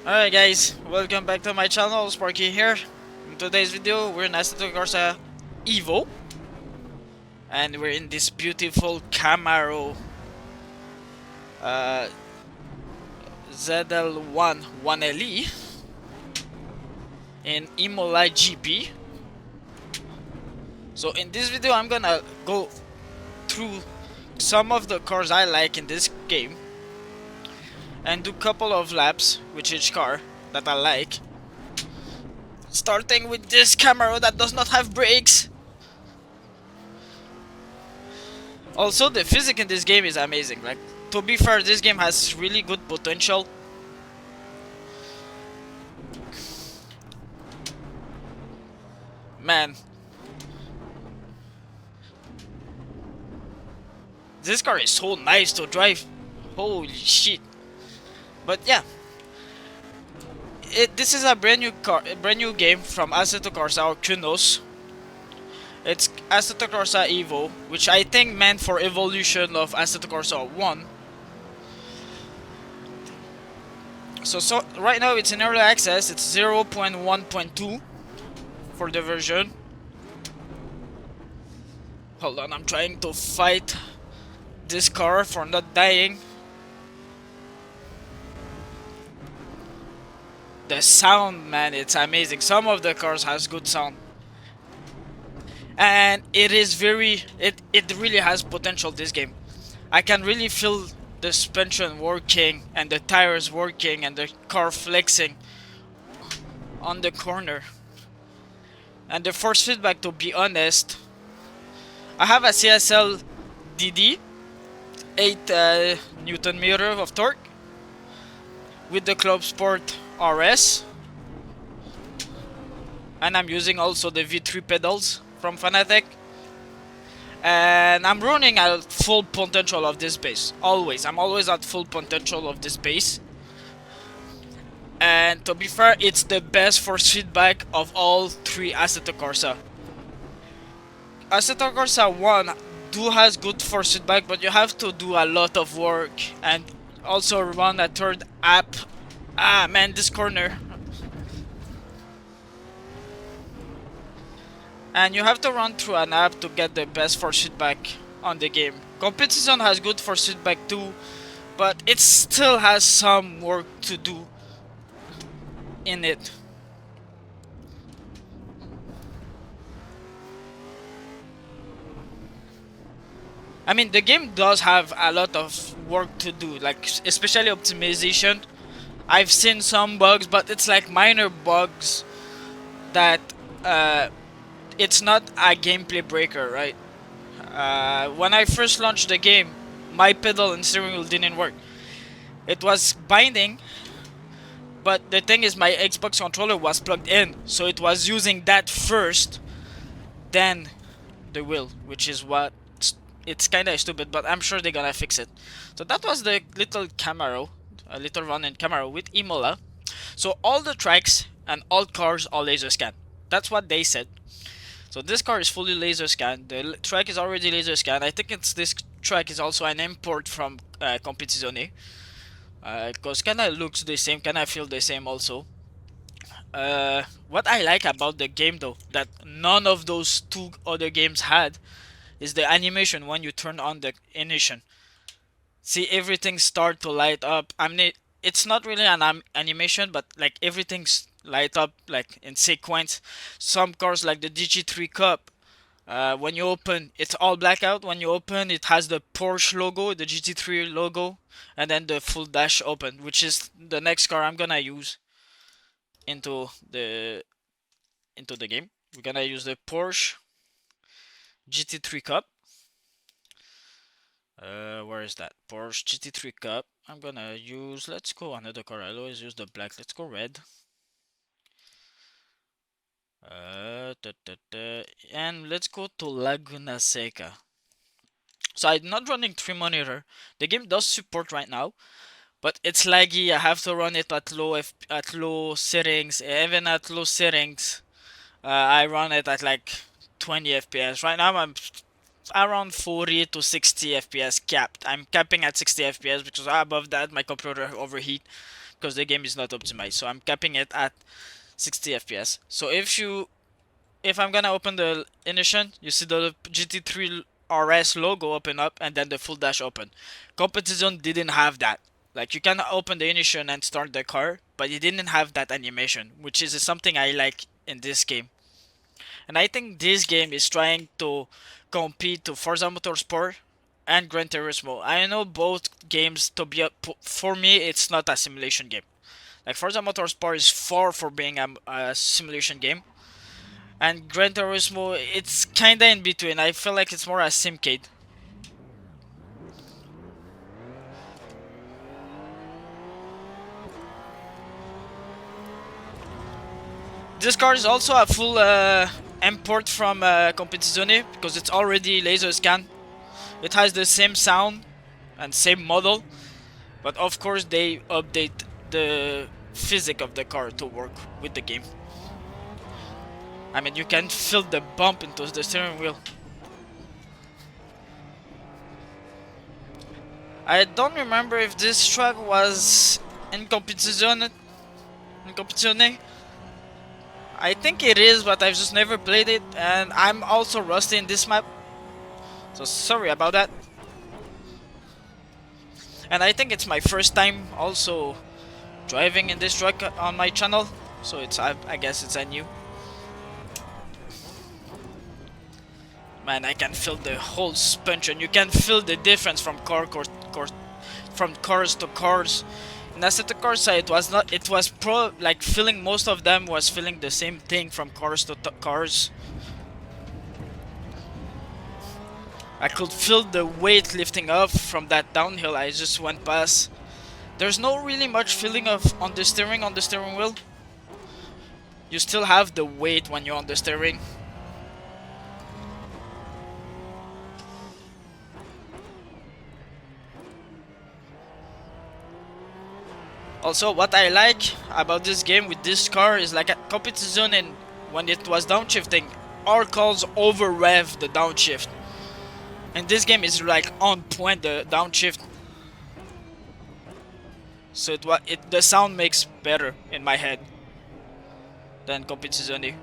Alright guys, welcome back to my channel, Sparky here. In today's video, we're in Assetto Corsa EVO. And we're in this beautiful Camaro uh, ZL1 1LE in Imola GP. So in this video, I'm gonna go through some of the cars I like in this game and do a couple of laps with each car that I like. Starting with this Camaro that does not have brakes. Also, the physics in this game is amazing. Like, to be fair, this game has really good potential. Man, this car is so nice to drive. Holy shit! But yeah, this is a brand new game from Assetto Corsa or Kunos. It's Assetto Corsa EVO, which I think meant for evolution of Assetto Corsa 1. So right now it's in early access. It's 0.1.2 for the version. Hold on, I'm trying to fight this car for not dying. The sound, man, it's amazing. Some of the cars has good sound. And it really has potential, this game. I can really feel the suspension working and the tires working and the car flexing on the corner. And the force feedback, to be honest, I have a CSL DD 8 Newton meter of torque with the Club Sport RS, and I'm using also the V3 pedals from Fanatec, and I'm running at full potential of this base. I'm always at full potential of this base. And to be fair, it's the best force feedback of all three Assetto Corsa. Assetto Corsa 1 has good force feedback, but you have to do a lot of work and also run a third app. Ah man, this corner. And you have to run through an app to get the best force feedback on the game. Competition has good force feedback too, but it still has some work to do in it. I mean, the game does have a lot of work to do, like especially optimization. I've seen some bugs, but it's like minor bugs that it's not a gameplay breaker, right? When I first launched the game, my pedal and steering wheel didn't work. It was binding, but the thing is my Xbox controller was plugged in, so it was using that first, then the wheel, which is what it's kinda stupid, but I'm sure they're gonna fix it. So that was the little Camaro, a little run-in Camaro with Imola. So all the tracks and all cars are laser scan. That's what they said. So this car is fully laser scanned. The track is already laser scanned. I think this track is also an import from Competizione. Because kinda looks the same, kinda feel the same also. What I like about the game though, that none of those two other games had, is the animation when you turn on the ignition. See, everything start to light up. I mean, it's not really an animation, but like everything's light up like in sequence. Some cars like the DG3 Cup, when you open, it's all blackout. When you open, it has the Porsche logo, the GT3 logo, and then the full dash open, which is the next car I'm gonna use into the game. We're gonna use the Porsche GT3 Cup. Where is that? Porsche GT3 Cup. I'm gonna use, let's go another car. I always use the black. Let's go red. And let's go to Laguna Seca. So I'm not running 3 monitor. The game does support right now, but it's laggy. I have to run it at low settings. Even at low settings, I run it at like 20 FPS. Right now I'm around 40 to 60 FPS capped. I'm capping at 60 FPS because above that my computer overheat because the game is not optimized. So I'm capping it at 60 FPS. So if I'm gonna open the ignition, you see the GT3 RS logo open up and then the full dash open. Competition didn't have that. Like you can open the ignition and start the car, but it didn't have that animation, which is something I like in this game. And I think this game is trying to compete to Forza Motorsport and Gran Turismo. I know both games to be for me it's not a simulation game. Like Forza Motorsport is far from being a simulation game, and Gran Turismo it's kinda in between. I feel like it's more a simcade. This car is also a full import from Competizione because it's already laser scan. It has the same sound and same model, but of course they update the physics of the car to work with the game. I mean, you can feel the bump into the steering wheel. I don't remember if this track was in Competizione. In Competizione. I think it is, but I've just never played it, and I'm also rusty in this map. So sorry about that. And I think it's my first time also driving in this truck on my channel, so it's I guess it's a new. Man, I can feel the whole suspension. You can feel the difference from from cars to cars. In Assetto Corsa, it was not. It was like feeling most of them was feeling the same thing from cars to cars. I could feel the weight lifting up from that downhill I just went past. There's no really much feeling of on the steering wheel. You still have the weight when you're on the steering. Also, what I like about this game with this car is like at competition and when it was downshifting, our cars over rev the downshift. And this game is like on point the downshift. So the sound makes better in my head than competizione.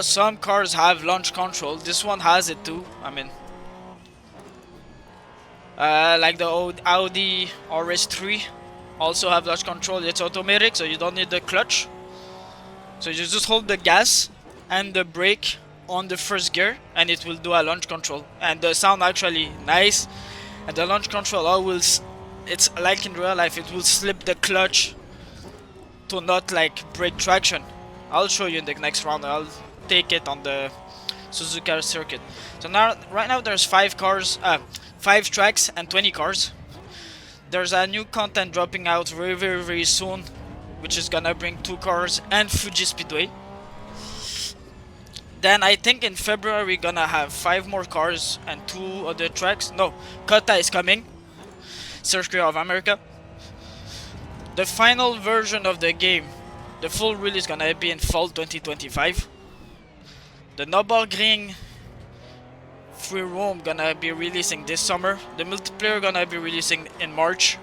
Some cars have launch control. This one has it too. I mean, like the old Audi RS3 also have launch control. It's automatic, so you don't need the clutch. So you just hold the gas and the brake on the first gear, and it will do a launch control. And the sound actually nice. And the launch control always, it's like in real life, it will slip the clutch to not like break traction. I'll show you in the next round. I'll take it on the Suzuka circuit. So now, right now, there's 5 tracks and 20 cars. There's a new content dropping out very soon, which is gonna bring 2 cars and Fuji Speedway. Then I think in February we're gonna have 5 more cars and 2 other tracks. No, Kota is coming. Circuit of America. The final version of the game, the full release is gonna be in fall 2025. The Nürburgring Free Roam gonna be releasing this summer. The multiplayer gonna be releasing in March.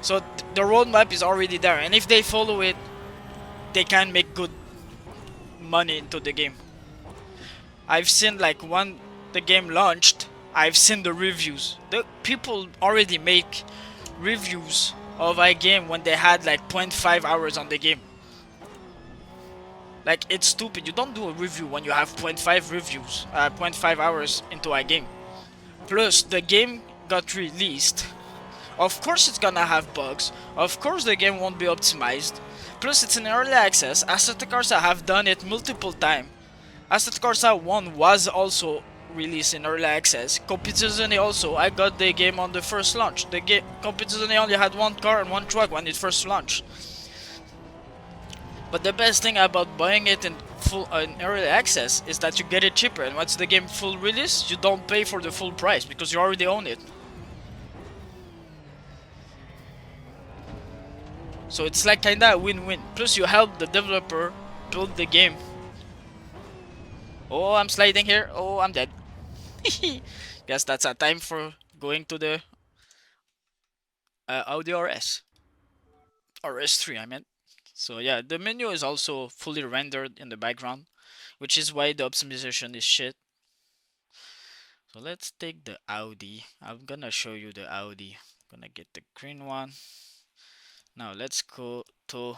So the roadmap is already there, and if they follow it, they can make good money into the game. I've seen like when the game launched, I've seen the reviews. The people already make reviews of a game when they had like 0.5 hours on the game. Like, it's stupid. You don't do a review when you have 0.5 hours into a game. Plus, the game got released. Of course it's gonna have bugs. Of course the game won't be optimized. Plus, it's in early access. Assetto Corsa have done it multiple times. Assetto Corsa 1 was also released in early access. Competizione also, I got the game on the first launch. The game Competizione only had 1 car and 1 truck when it first launched. But the best thing about buying it in early access is that you get it cheaper, and once the game full release, you don't pay for the full price because you already own it. So it's like kinda a win-win. Plus you help the developer build the game. Oh, I'm sliding here. Oh, I'm dead. Guess that's a time for going to the Audi RS. RS3, I meant. So yeah, the menu is also fully rendered in the background, which is why the optimization is shit. So let's take the Audi. I'm gonna show you the Audi. I'm gonna get the green one. Now let's go to.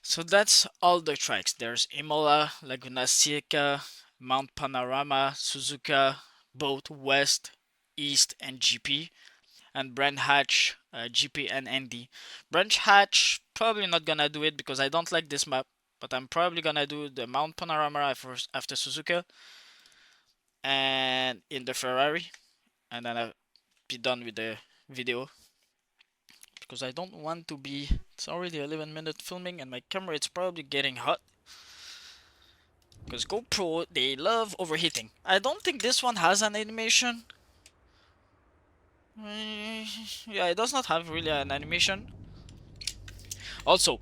So that's all the tracks. There's Imola, Laguna Seca, Mount Panorama, Suzuka, both West, East, and GP, and Brand Hatch, GP, and ND. Branch Hatch, probably not gonna do it because I don't like this map, but I'm probably gonna do the Mount Panorama after Suzuka and in the Ferrari, and then I'll be done with the video because I don't want to be. It's already 11-minute filming, and my camera is probably getting hot. Because GoPro, they love overheating. I don't think this one has an animation. Yeah, it does not have really an animation. Also,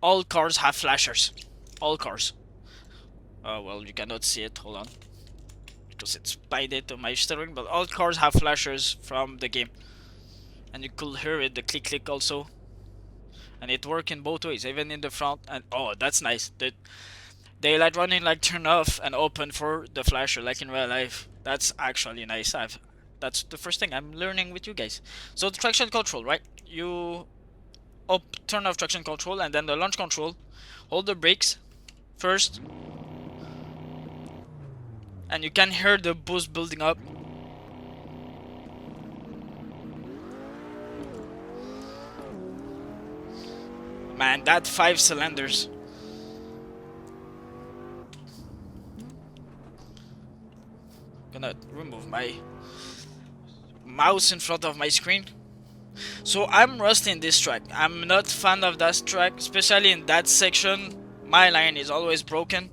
all cars have flashers. All cars. Oh, well, you cannot see it. Hold on. Because it's binded to my steering. But all cars have flashers from the game. And you could hear it, the click click also. And it works in both ways, even in the front. And oh, that's nice. The daylight running like turn off and open for the flasher like in real life. That's actually nice. That's the first thing I'm learning with you guys. So the traction control, right? You turn off traction control and then the launch control. Hold the brakes first. And you can hear the boost building up. Man, that 5 cylinders. Gonna remove my mouse in front of my screen. So I'm rusty in this track. I'm not fan of that track, especially in that section. My line is always broken.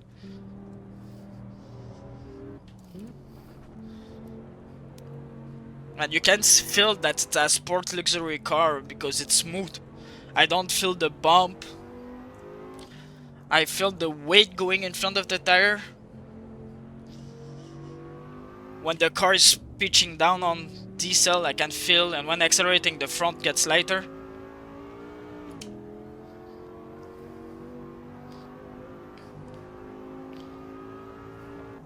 And you can feel that it's a sport luxury car because it's smooth. I don't feel the bump. I feel the weight going in front of the tire. When the car is pitching down on diesel, I can feel, and when accelerating, the front gets lighter.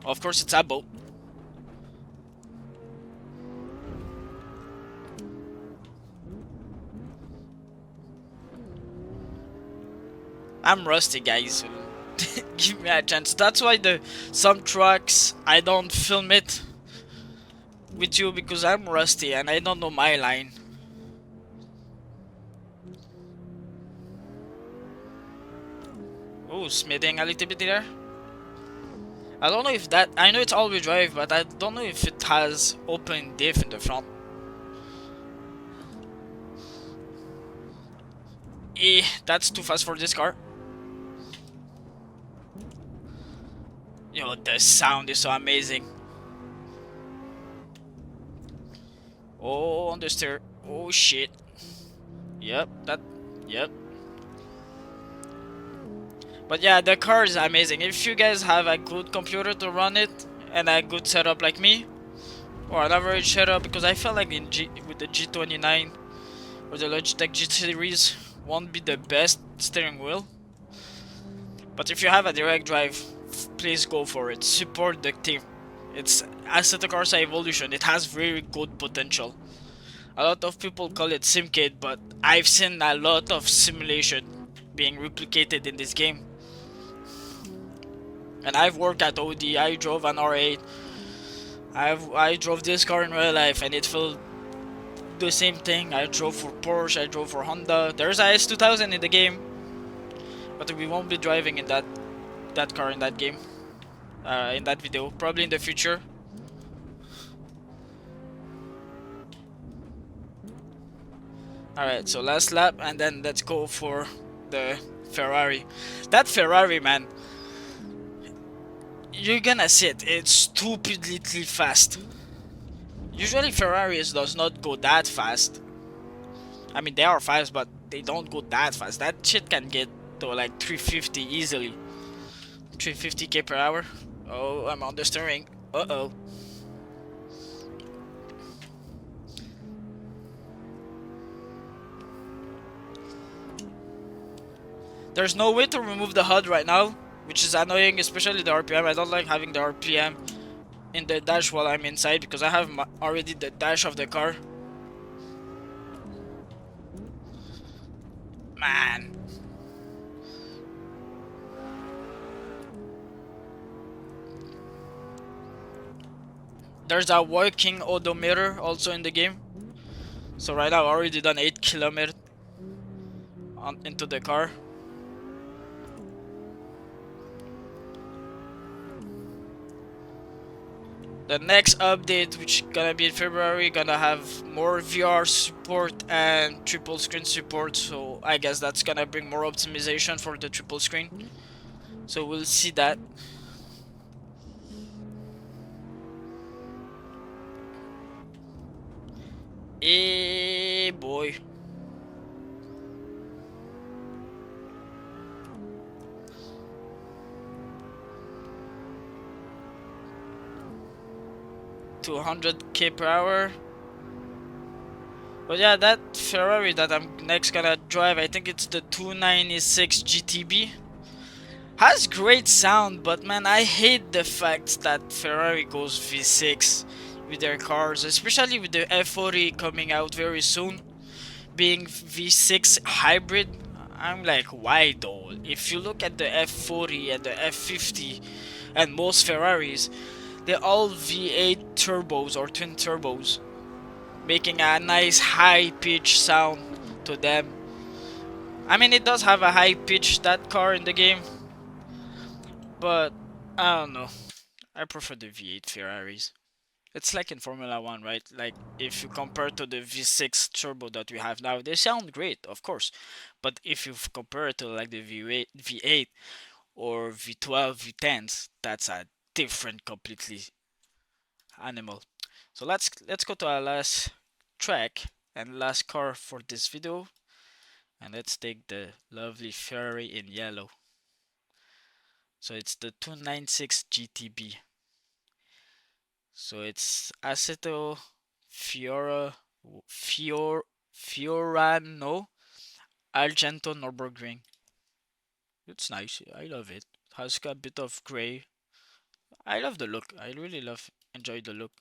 Of course, it's a boat. I'm rusty, guys. Give me a chance. That's why some trucks I don't film it with you because I'm rusty and I don't know my line. Oh, smithing a little bit there. I don't know if that. I know it's all-wheel drive, but I don't know if it has open diff in the front. That's too fast for this car. Yo, the sound is so amazing. Oh, on the stair. Oh shit. Yep. But yeah, the car is amazing. If you guys have a good computer to run it and a good setup like me, or an average setup, because I feel like with the G29 or the Logitech G series won't be the best steering wheel. But if you have a direct drive, please go for it. Support the team. It's Assetto Corsa Evolution. It has very good potential. A lot of people call it Simcade, but I've seen a lot of simulation being replicated in this game. And I've worked at OD. I drove an R8. I drove this car in real life, and it felt the same thing. I drove for Porsche. I drove for Honda. There's a S2000 in the game, but we won't be driving in that car in that game. In that video, probably in the future. Alright, so last lap, and then let's go for the Ferrari. That Ferrari, man, you're gonna see it. It's stupidly fast. Usually Ferraris does not go that fast. I mean, they are fast, but they don't go that fast. That shit can get to like 350 easily. 350k per hour. Oh, I'm on the steering. Uh-oh. There's no way to remove the HUD right now, which is annoying, especially the RPM. I don't like having the RPM in the dash while I'm inside because I have already the dash of the car. Man. There's a working odometer also in the game. So right now I've already done 8 kilometers into the car. The next update, which gonna be in February, gonna have more VR support and triple screen support, so I guess that's gonna bring more optimization for the triple screen. So we'll see that. Eh boy. $200k per hour. But yeah, that Ferrari that I'm next gonna drive, I think it's the 296 GTB. Has great sound, but man, I hate the fact that Ferrari goes V6 with their cars, especially with the F40 coming out very soon, being V6 hybrid. I'm like, why though? If you look at the F40 and the F50 and most Ferraris, they're all V8 turbos or twin turbos, making a nice high pitch sound to them. I mean, it does have a high pitch, that car in the game, but I don't know. I prefer the V8 Ferraris. It's like in Formula 1, right? Like, if you compare to the V6 turbo that we have now, they sound great, of course. But if you compare it to like the V8 or V12, V10s, that's a different completely animal. So let's go to our last track and last car for this video, and let's take the lovely Ferrari in yellow. So it's the 296 GTB. So it's Assetto Fiorano Argento Nürburgring. It's nice. I love it. Has got a bit of gray. I love the look. I really enjoy the look.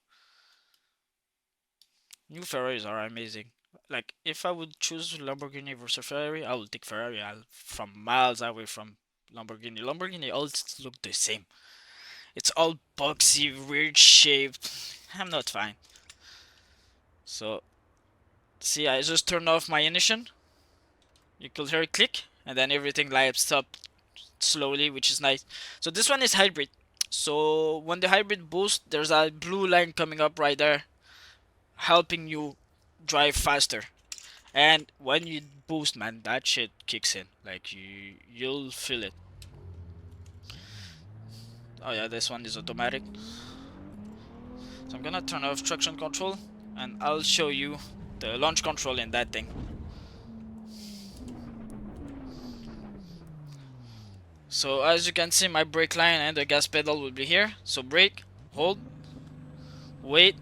New Ferraris are amazing. Like, if I would choose Lamborghini versus Ferrari, I would take Ferrari. From miles away from Lamborghini. Lamborghini all look the same. It's all boxy, weird shaped. I'm not fine. So, see, I just turned off my ignition. You could hear it click, and then everything lights up slowly, which is nice. So this one is hybrid. So when the hybrid boosts, there's a blue line coming up right there, helping you drive faster. And when you boost, man, that shit kicks in. Like, you'll feel it. Oh yeah, this one is automatic. So I'm gonna turn off traction control, and I'll show you the launch control in that thing. So as you can see, my brake line and the gas pedal will be here. So brake, hold, wait.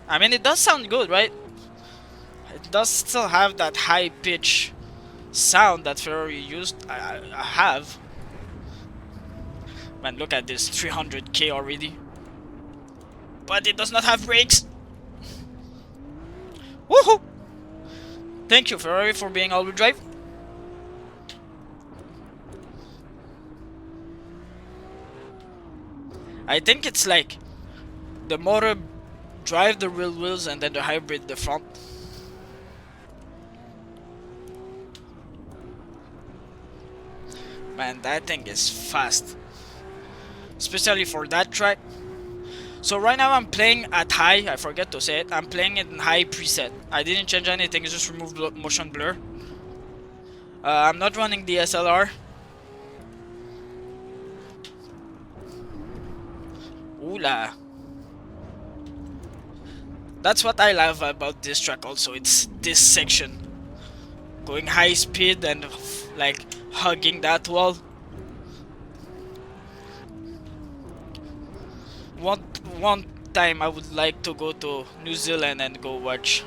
I mean, it does sound good, right? It does still have that high pitch sound that Ferrari used. I have. Man, look at this, 300k already. But it does not have brakes. Woohoo! Thank you, Ferrari, for being all-wheel drive. I think it's like the motor drive the real wheels and then the hybrid the front. Man, that thing is fast, especially for that track. So right now I'm playing at high. I forget to say it. I'm playing it in high preset. I didn't change anything. I just removed motion blur. I'm not running the SLR. Ooh la. That's what I love about this track also. It's this section. Going high speed and like hugging that wall. One one time I would like to go to New Zealand and go watch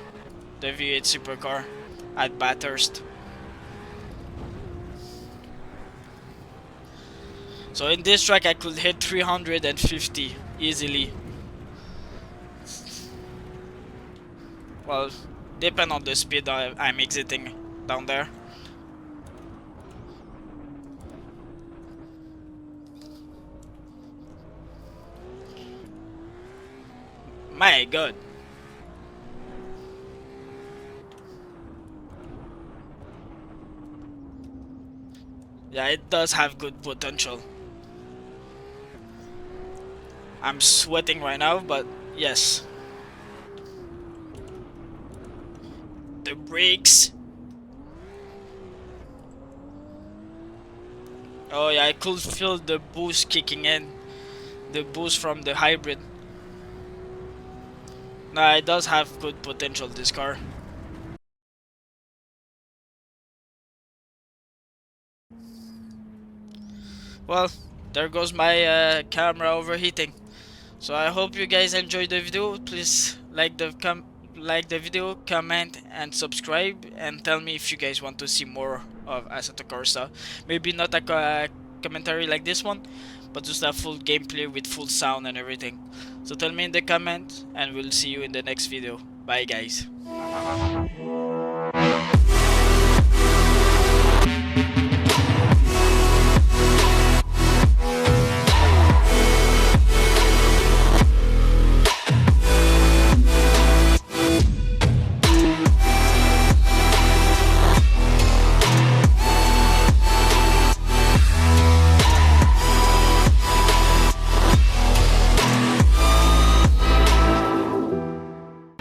the V8 supercar at Bathurst. So in this track I could hit 350 easily. Well, depend on the speed I'm exiting down there. My god. Yeah, it does have good potential. I'm sweating right now, but yes. The brakes. Oh yeah, I could feel the boost kicking in. The boost from the hybrid. Nah, it does have good potential, this car. Well, there goes my camera overheating. So I hope you guys enjoyed the video. Please like the video, comment and subscribe, and tell me if you guys want to see more of Assetto Corsa. Maybe not a commentary like this one, but just a full gameplay with full sound and everything. So tell me in the comment, and we'll see you in the next video. Bye guys.